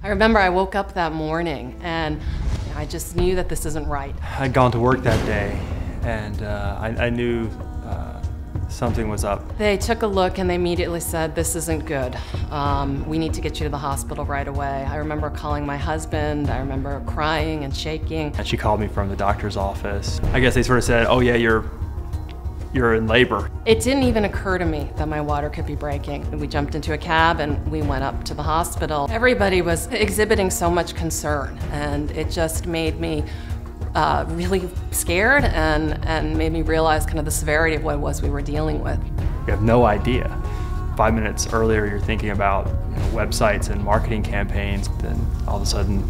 I remember I woke up that morning and I just knew that this isn't right. I'd gone to work that day and I knew something was up. They took a look and they immediately said, this isn't good. We need to get you to the hospital right away. I remember calling my husband. I remember crying and shaking. And she called me from the doctor's office. I guess they sort of said, oh yeah, you're in labor. It didn't even occur to me that my water could be breaking. We jumped into a cab and we went up to the hospital. Everybody was exhibiting so much concern, and it just made me really scared and made me realize kind of the severity of what it was we were dealing with. You have no idea. 5 minutes earlier you're thinking about websites and marketing campaigns, then all of a sudden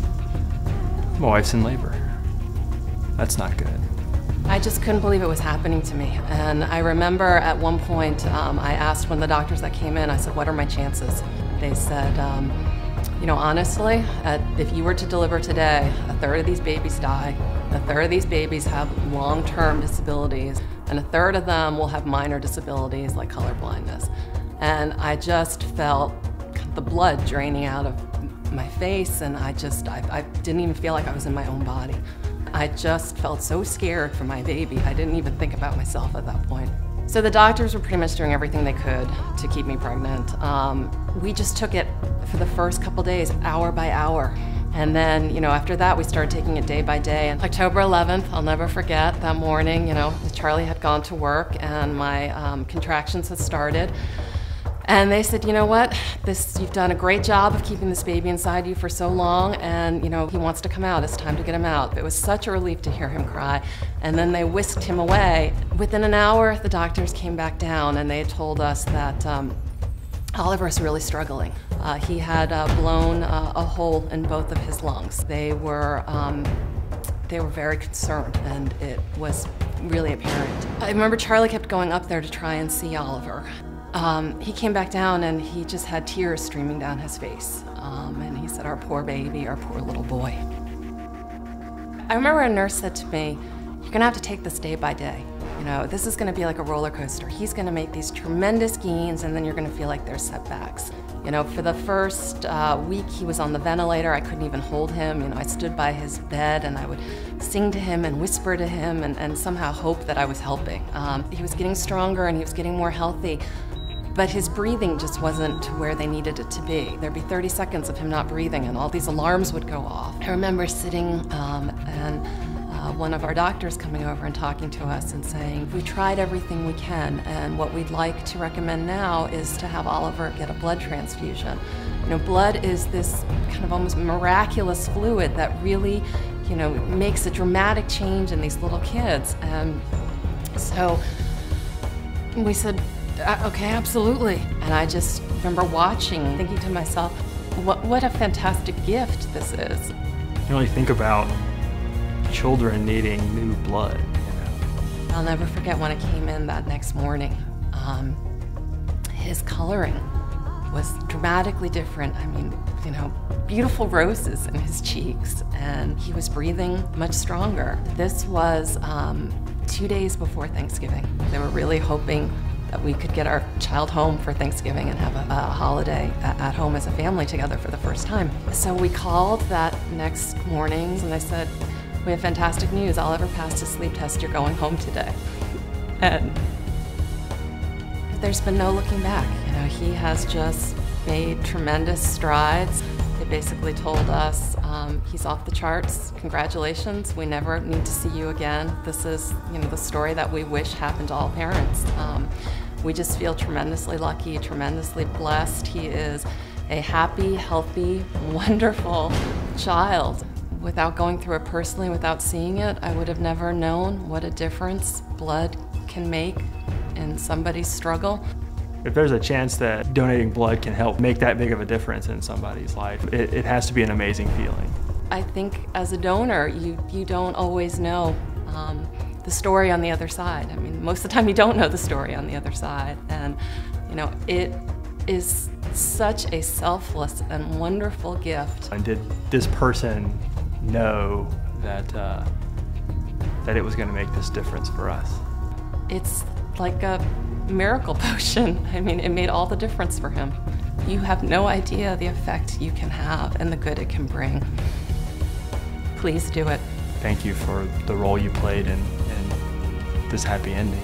my wife's in labor. That's not good. I just couldn't believe it was happening to me. And I remember at one point I asked one of the doctors that came in, I said, what are my chances? They said, you know, honestly, if you were to deliver today, a third of these babies die, a third of these babies have long-term disabilities, and a third of them will have minor disabilities like color blindness. And I just felt the blood draining out of my face, and I didn't even feel like I was in my own body. I just felt so scared for my baby. I didn't even think about myself at that point. So the doctors were pretty much doing everything they could to keep me pregnant. We just took it for the first couple days, hour by hour. And then, you know, after that, we started taking it day by day. And October 11th, I'll never forget that morning, you know, Charlie had gone to work and my contractions had started. And they said, you know what, you've done a great job of keeping this baby inside you for so long, and you know, he wants to come out, it's time to get him out. It was such a relief to hear him cry. And then they whisked him away. Within an hour, the doctors came back down and they told us that Oliver's really struggling. He had blown a hole in both of his lungs. They were very concerned, and it was really apparent. I remember Charlie kept going up there to try and see Oliver. He came back down and he just had tears streaming down his face. And he said, our poor baby, our poor little boy. I remember a nurse said to me, you're gonna have to take this day by day. You know, this is gonna be like a roller coaster. He's gonna make these tremendous gains and then you're gonna feel like there's setbacks. You know, for the first week he was on the ventilator, I couldn't even hold him. You know, I stood by his bed and I would sing to him and whisper to him and somehow hope that I was helping. He was getting stronger and he was getting more healthy. But his breathing just wasn't to where they needed it to be. There'd be 30 seconds of him not breathing and all these alarms would go off. I remember sitting and one of our doctors coming over and talking to us and saying, we tried everything we can, and what we'd like to recommend now is to have Oliver get a blood transfusion. You know, blood is this kind of almost miraculous fluid that really, you know, makes a dramatic change in these little kids. And so we said, okay, absolutely. And I just remember watching, thinking to myself, what a fantastic gift this is. You really think about children needing new blood, you know. I'll never forget when I came in that next morning. His coloring was dramatically different. I mean, you know, beautiful roses in his cheeks, and he was breathing much stronger. This was 2 days before Thanksgiving. They were really hoping that we could get our child home for Thanksgiving and have a holiday at home as a family together for the first time. So we called that next morning and I said, we have fantastic news. Oliver passed his sleep test. You're going home today. And there's been no looking back. You know, he has just made tremendous strides. They basically told us, he's off the charts. Congratulations. We never need to see you again. This is, you know, the story that we wish happened to all parents. We just feel tremendously lucky, tremendously blessed. He is a happy, healthy, wonderful child. Without going through it personally, without seeing it, I would have never known what a difference blood can make in somebody's struggle. If there's a chance that donating blood can help make that big of a difference in somebody's life, it has to be an amazing feeling. I think as a donor, you don't always know the story on the other side. I mean, most of the time you don't know the story on the other side. And, you know, it is such a selfless and wonderful gift. And did this person know that, that it was going to make this difference for us? It's like a miracle potion. I mean, it made all the difference for him. You have no idea the effect you can have and the good it can bring. Please do it. Thank you for the role you played in this happy ending.